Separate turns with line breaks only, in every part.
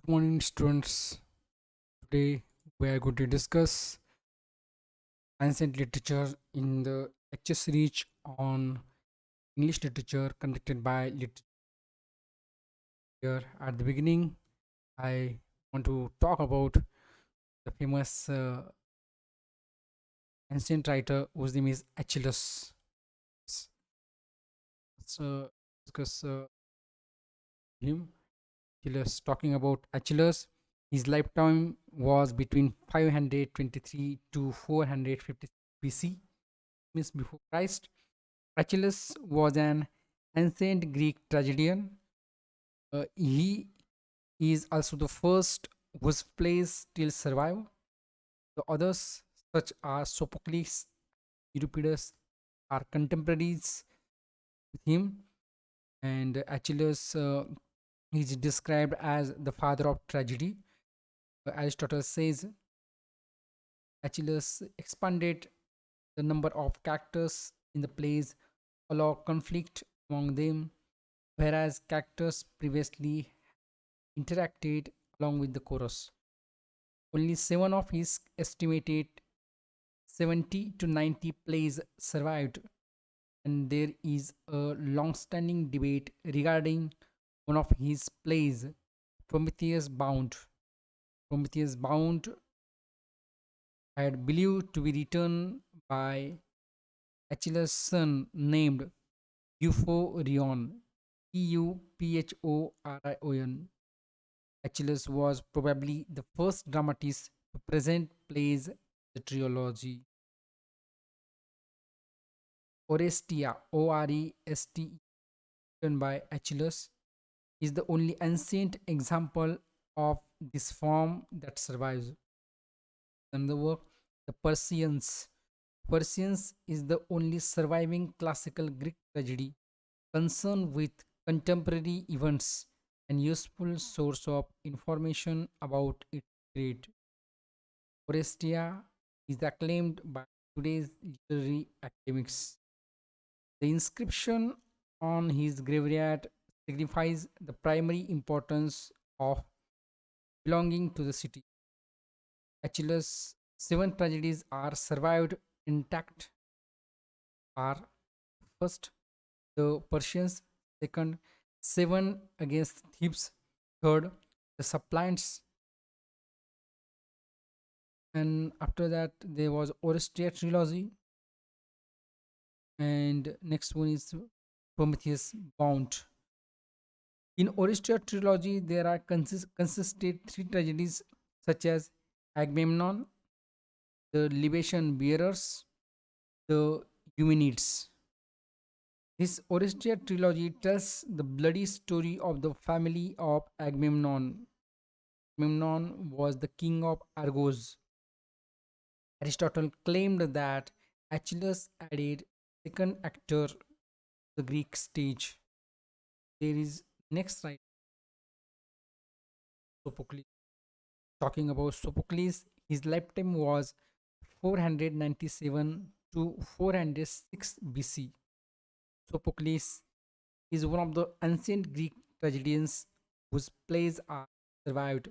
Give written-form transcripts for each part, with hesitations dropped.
Good morning, students. Today we are going to discuss ancient literature in the lecture series on English literature conducted by Literature. At the beginning, I want to talk about the famous ancient writer whose name is Achilles. Let's discuss him. Achilles. Talking about Achilles, his lifetime was between 523 to 450 BC, means before Christ. Achilles was an ancient Greek tragedian. He is also the first whose plays still survive. The others, such as Sophocles, Euripides, are contemporaries with him, and Achilles is described as the father of tragedy. Aristotle says Achilles expanded the number of characters in the plays, allow conflict among them, whereas characters previously interacted along with the chorus. Only 7 of his estimated 70 to 90 plays survived, and there is a long standing debate regarding one of his plays, Prometheus Bound. Prometheus Bound had believed to be written by Achilles' son named Euphorion. Euphorion. Achilles was probably the first dramatist to present plays the trilogy. Orestia, Oreste, written by Achilles, is the only ancient example of this form that survives. Another work, the Persians. Persians is the only surviving classical Greek tragedy concerned with contemporary events and useful source of information about its creator. Orestia is acclaimed by today's literary academics. The inscription on his graveyard signifies the primary importance of belonging to the city. Achilles' 7 tragedies are survived intact are first, the Persians, second, 7 against Thebes, third, the suppliants, and after that there was Oresteia trilogy, and next one is Prometheus Bound. In Oresteia trilogy, there are consistent 3 tragedies such as Agamemnon, the libation bearers, the Eumenides. This Oresteia trilogy tells the bloody story of the family of Agamemnon. Agamemnon was the king of Argos. Aristotle claimed that Achilles added second actor to the Greek stage. There is next right, Sophocles. Talking about Sophocles, his lifetime was 497 to 406 BC. Sophocles is one of the ancient Greek tragedians whose plays are survived.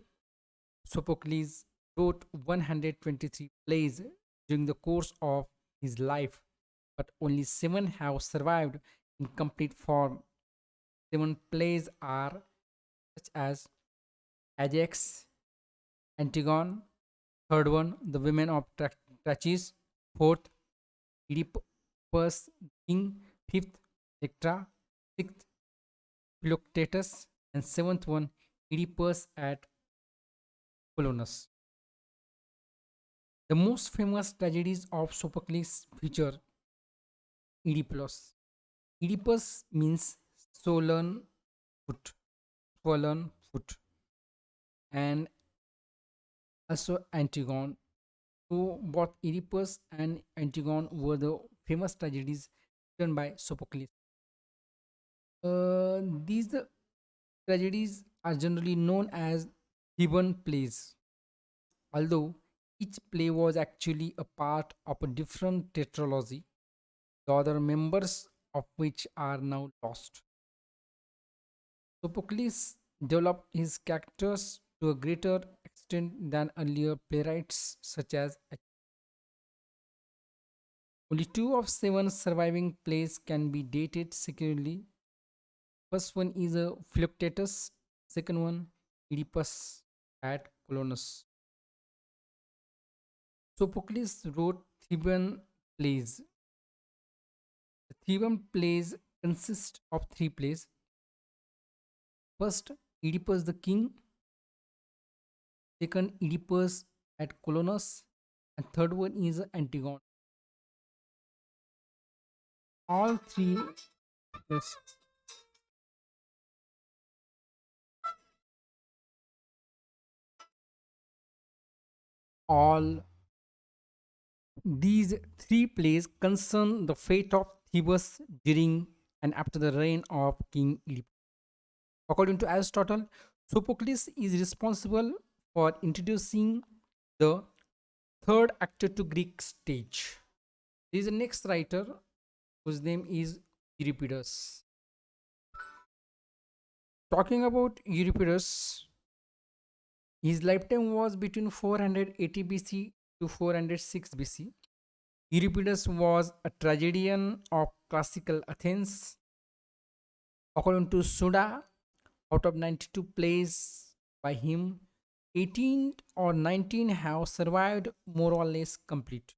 Sophocles wrote 123 plays during the course of his life, but only 7 have survived in complete form. 7 plays are such as Ajax, Antigone, third one, The Women of Trachis, fourth, Oedipus King, fifth, Electra, sixth, Philoctetus, and seventh one, Oedipus at Colonus. The most famous tragedies of Sophocles feature Oedipus. Oedipus means swollen foot, swollen foot, and also Antigone. So both Oedipus and Antigone were the famous tragedies written by Sophocles. These tragedies are generally known as Theban plays, although each play was actually a part of a different tetralogy, the other members of which are now lost. Sophocles developed his characters to a greater extent than earlier playwrights such as only two of seven surviving plays can be dated securely. First one is a Philoctetus, second one Oedipus at Colonus. Sophocles wrote Theban plays. The Theban plays consist of three plays. First, Oedipus the king, second, Oedipus at Colonus, and third one is Antigone. All three, yes, all these three plays concern the fate of Thebes during and after the reign of King Oedipus. According to Aristotle, Sophocles is responsible for introducing the third actor to Greek stage. There is a next writer whose name is Euripides. Talking about Euripides, his lifetime was between 480 BC to 406 BC. Euripides was a tragedian of classical Athens. According to Suda, out of 92 plays by him, 18 or 19 have survived more or less complete.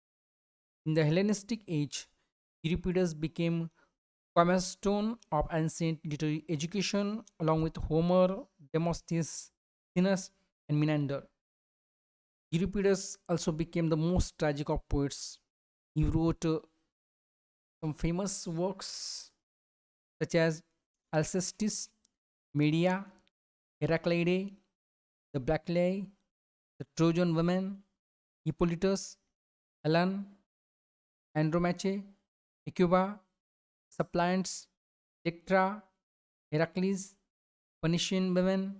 In the Hellenistic age, Euripides became cornerstone of ancient literary education along with Homer, Demosthenes, Cinnas, and Menander. Euripides also became the most tragic of poets. He wrote some famous works such as Alcestis, Medea, Heraclide, the Black Lay, the Trojan Women, Hippolytus, Helen, Andromache, Hecuba, Suppliants, Electra, Heracles, Phoenician women,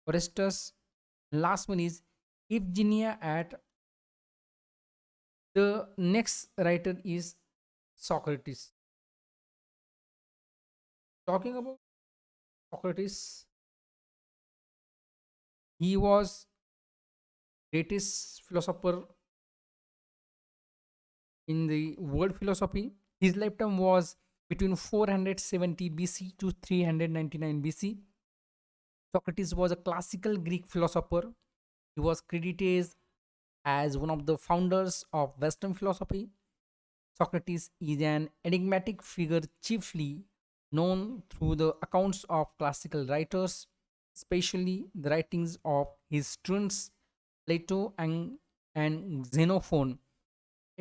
Orestes. Last one is Iphigenia at the next writer is Socrates. Talking about Socrates, he was greatest philosopher in the world philosophy. His lifetime was between 470 BC to 399 BC. Socrates was a classical Greek philosopher. He was credited as one of the founders of Western philosophy. Socrates is an enigmatic figure chiefly known through the accounts of classical writers, especially the writings of his students Plato and Xenophon,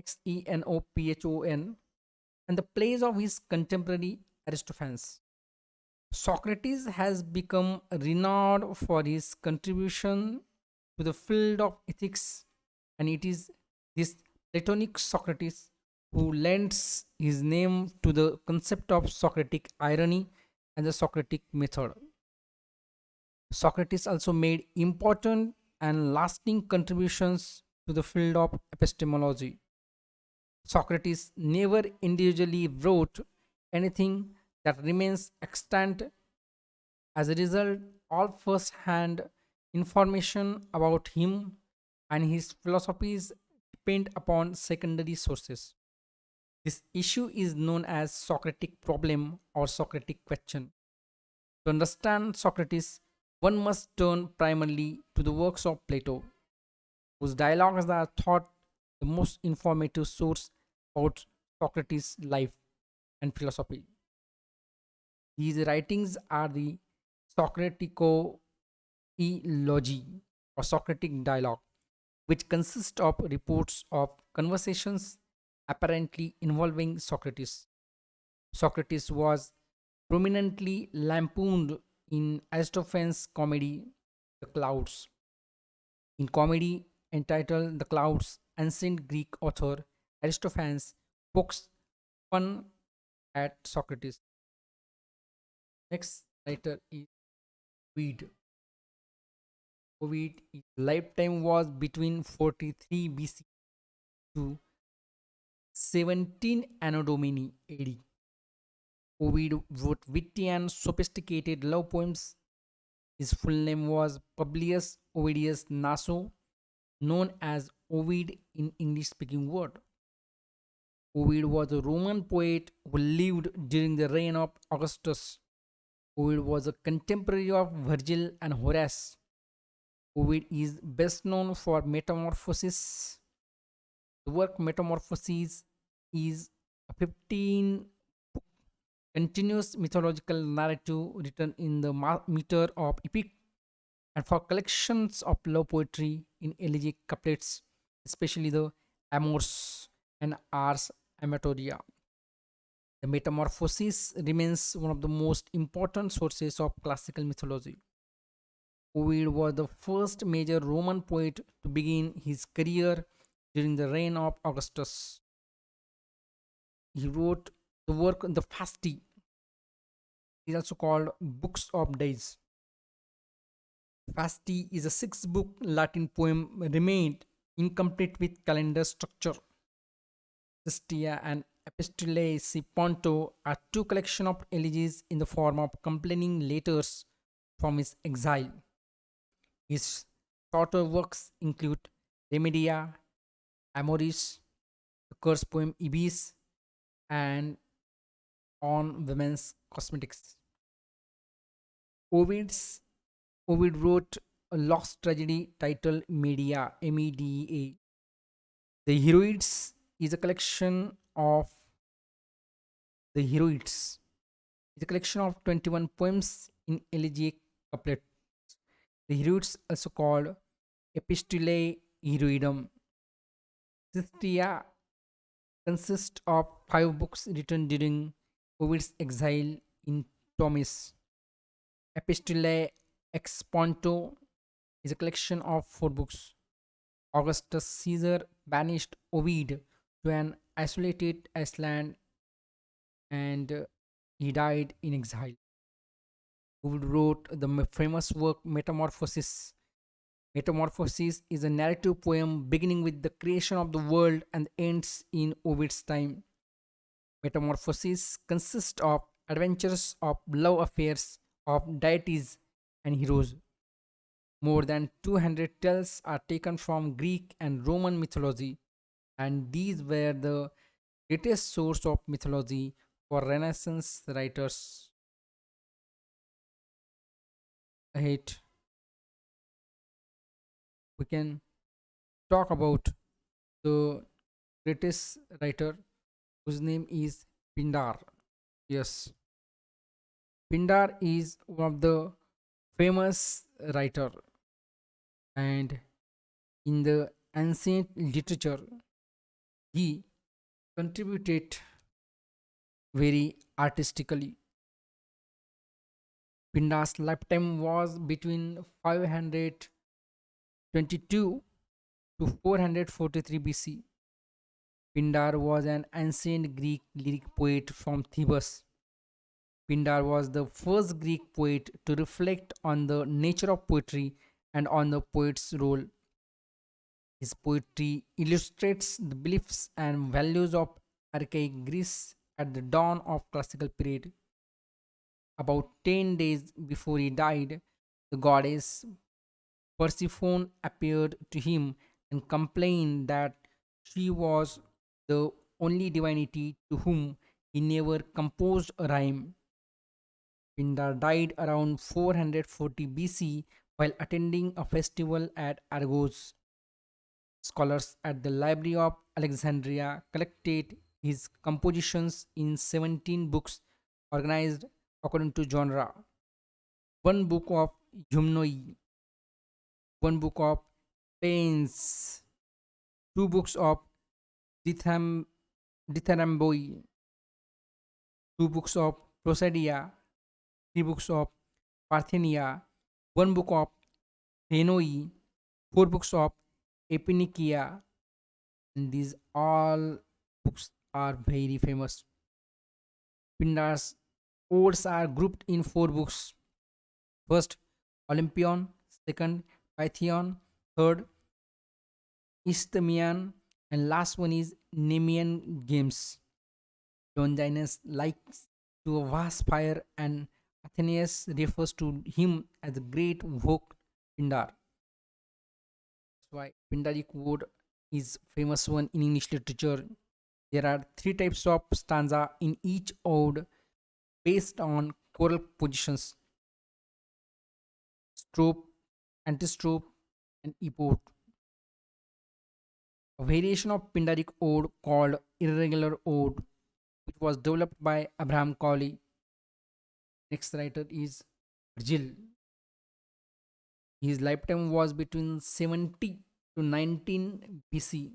Xenophon, and the plays of his contemporary Aristophanes. Socrates has become renowned for his contribution to the field of ethics, and it is this Platonic Socrates who lends his name to the concept of Socratic irony and the Socratic method. Socrates also made important and lasting contributions to the field of epistemology. Socrates never individually wrote anything that remains extant. As a result, all first hand information about him and his philosophies depend upon secondary sources. This issue is known as Socratic problem or Socratic question. To understand Socrates, one must turn primarily to the works of Plato, whose dialogues are thought the most informative source about Socrates' life and philosophy. These writings are the Socratico Elogy or Socratic dialogue, which consists of reports of conversations apparently involving Socrates. Socrates was prominently lampooned in Aristophanes' comedy The Clouds. In comedy entitled The Clouds, ancient Greek author Aristophanes pokes fun at Socrates. Next writer is Ovid. Ovid, his lifetime was between 43 BC to 17 Anno Domini AD. Ovid wrote witty and sophisticated love poems. His full name was Publius Ovidius Naso, known as Ovid in English speaking world. Ovid was a Roman poet who lived during the reign of Augustus. Ovid was a contemporary of Virgil and Horace. Ovid is best known for Metamorphoses. The work Metamorphoses is a 15 continuous mythological narrative written in the meter of epic and for collections of love poetry in elegiac couplets, especially the Amors and Ars Amatoria. The Metamorphoses remains one of the most important sources of classical mythology. Ovid was the first major Roman poet to begin his career during the reign of Augustus. He wrote the work The Fasti, is also called Books of Days. Fasti is a six-book Latin poem remained incomplete with calendar structure. Sistia and Epistulae Si Ponto are two collections of elegies in the form of complaining letters from his exile. His shorter works include Remedia, Amoris, the curse poem Ibis, and On Women's Cosmetics. Ovid's Ovid wrote a lost tragedy titled Medea, Meda. The Heroids is a collection of the Heroids is a collection of 21 poems in elegiac couplet. The Heroids, also called Epistulae Heroidum. Sistia consists of five books written during Ovid's exile in Tomis. Epistulae Ex Ponto is a collection of four books. Augustus Caesar banished Ovid to an isolated island and he died in exile. Ovid wrote the famous work Metamorphoses. Metamorphoses is a narrative poem beginning with the creation of the world and ends in Ovid's time. Metamorphoses consists of adventures of love affairs of deities and heroes. More than 200 tales are taken from Greek and Roman mythology, and these were the greatest source of mythology for Renaissance writers. Ahead, we can talk about the greatest writer whose name is Pindar. Yes, Pindar is one of the famous writer, and in the ancient literature, he contributed very artistically. Pindar's lifetime was between 522 to 443 BC. Pindar was an ancient Greek lyric poet from Thebes. Pindar was the first Greek poet to reflect on the nature of poetry and on the poet's role. His poetry illustrates the beliefs and values of archaic Greece at the dawn of classical period. About 10 days before he died, the goddess Persephone appeared to him and complained that she was the only divinity to whom he never composed a rhyme. Pindar died around 440 BC while attending a festival at Argos. Scholars at the Library of Alexandria collected his compositions in 17 books organized according to genre. One book of Hymnoi, one book of Pains, two books of Ditham, Ditharamboi, two books of Prosadia, three books of Parthenia, one book of Thenoi, four books of Epinikia, and these all books are very famous. Pindar's odes are grouped in four books. First, Olympion, second, Pythion, third, Isthmian, and last one is Nemean Games. Longinus likes to a vast fire and Athenaeus refers to him as the great Vok Pindar. That's why Pindaric ode is famous one in English literature. There are three types of stanza in each ode based on choral positions: strophe, antistrophe, and epode. A variation of Pindaric ode called irregular ode, which was developed by Abraham Cowley. Next writer is Virgil. His lifetime was between 70 to 19 BC.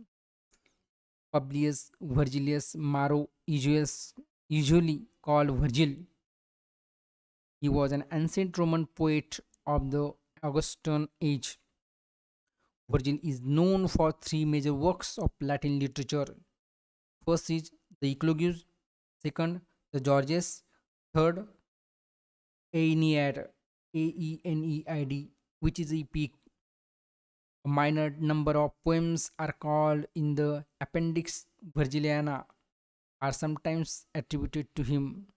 Publius Virgilius Maro, usually called Virgil, he was an ancient Roman poet of the Augustan age. Virgil is known for three major works of Latin literature. First is the Eclogues, second, the Georges, third, Aeneid, Aeneid, which is epic. A minor number of poems are called in the Appendix Virgiliana, are sometimes attributed to him.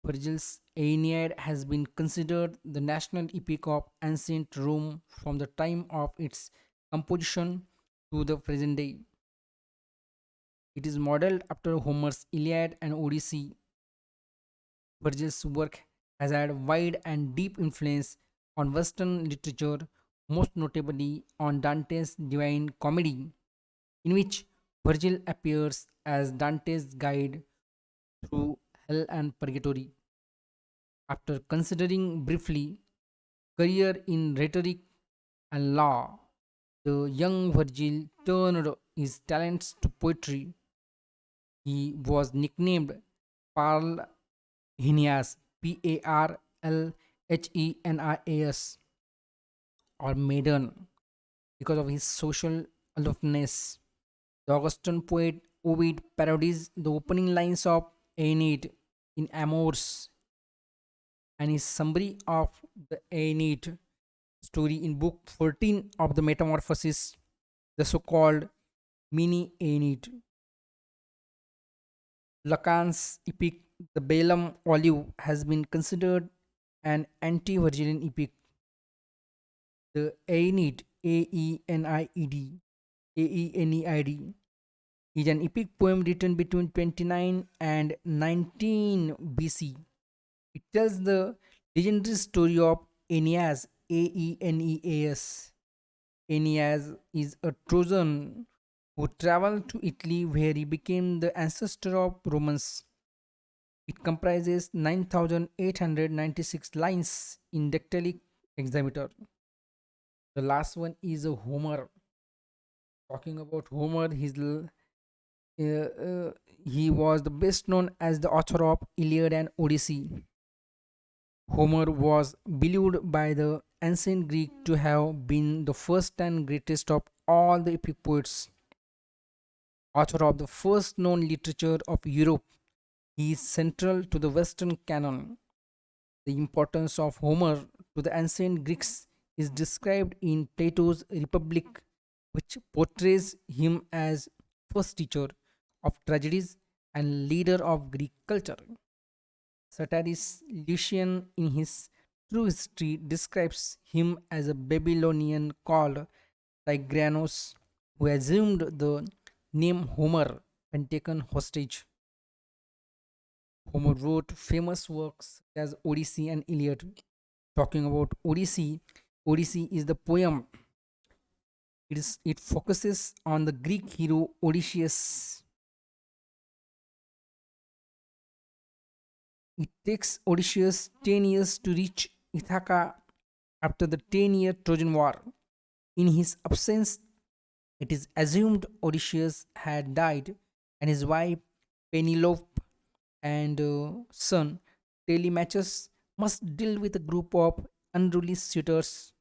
Virgil's Aeneid has been considered the national epic of ancient Rome from the time of its composition to the present day. It is modeled after Homer's Iliad and Odyssey. Virgil's work has had wide and deep influence on Western literature, most notably on Dante's Divine Comedy, in which Virgil appears as Dante's guide through hell and purgatory. After considering briefly career in rhetoric and law, the young Virgil turned his talents to poetry. He was nicknamed Parl Henias, Parlheneas, or Maiden, because of his social aloofness. The Augustan poet Ovid parodies the opening lines of Aeneid in Amors, and his summary of the Aeneid story in Book 14 of the Metamorphosis, the so called Mini Aeneid. Lacan's epic, the Balaam Olive, has been considered an anti Virgilian epic. The Aeneid, Aeneid, is an epic poem written between 29 and 19 BC. It tells the legendary story of Aeneas, Aeneas. Aeneas is a Trojan who traveled to Italy where he became the ancestor of Romans. It comprises 9,896 lines in dactylic hexameter. The last one is a Homer. Talking about Homer, he was the best known as the author of Iliad and Odyssey. Homer was believed by the ancient Greek to have been the first and greatest of all the epic poets, author of the first known literature of Europe. He is central to the Western canon. The importance of Homer to the ancient Greeks is described in Plato's Republic, which portrays him as first teacher of tragedies and leader of Greek culture. Satirist Lucian, in his True History, describes him as a Babylonian called Tigranos, who assumed the name Homer when taken hostage. Homer wrote famous works such as Odyssey and Iliad. Talking about Odyssey, Odyssey is the poem. It focuses on the Greek hero Odysseus. It takes Odysseus 10 years to reach Ithaca after the 10-year Trojan War. In his absence, it is assumed Odysseus had died, and his wife Penelope and son Telemachus must deal with a group of unruly suitors.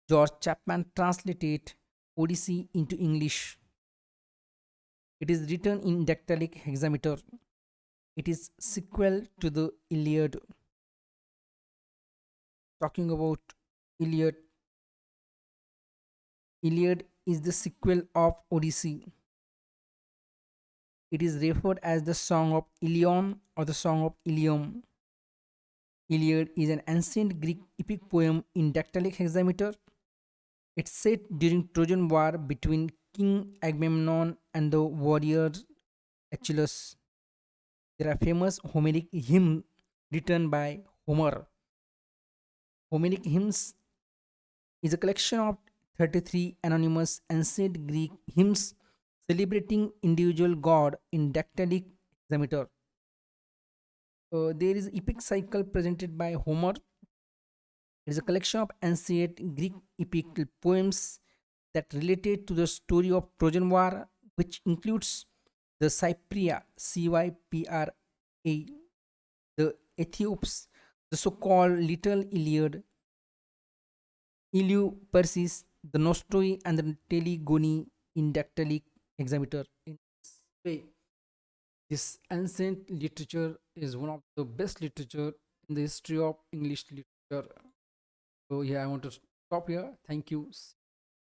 George Chapman translated Odyssey into English. It is written in dactylic hexameter. It is sequel to the Iliad. Talking about Iliad, Iliad is the sequel of Odyssey. It is referred as the Song of Ilion or the Song of Ilium. Iliad is an ancient Greek epic poem in dactylic hexameter. It's set during Trojan War between King Agamemnon and the warrior Achilles. There are famous Homeric hymns written by Homer. Homeric hymns is a collection of 33 anonymous ancient Greek hymns celebrating individual god in dactylic hexameter. There is epic cycle presented by Homer. It is a collection of ancient Greek epic poems that related to the story of Trojan War, which includes the Cypria, Cypra, the Ethiops, the so-called Little Iliad, Persis, the Nostoi, and the Telegony in dactylic hexameter. In this way, this ancient literature is one of the best literature in the history of English literature. So yeah, I want to stop here. Thank you.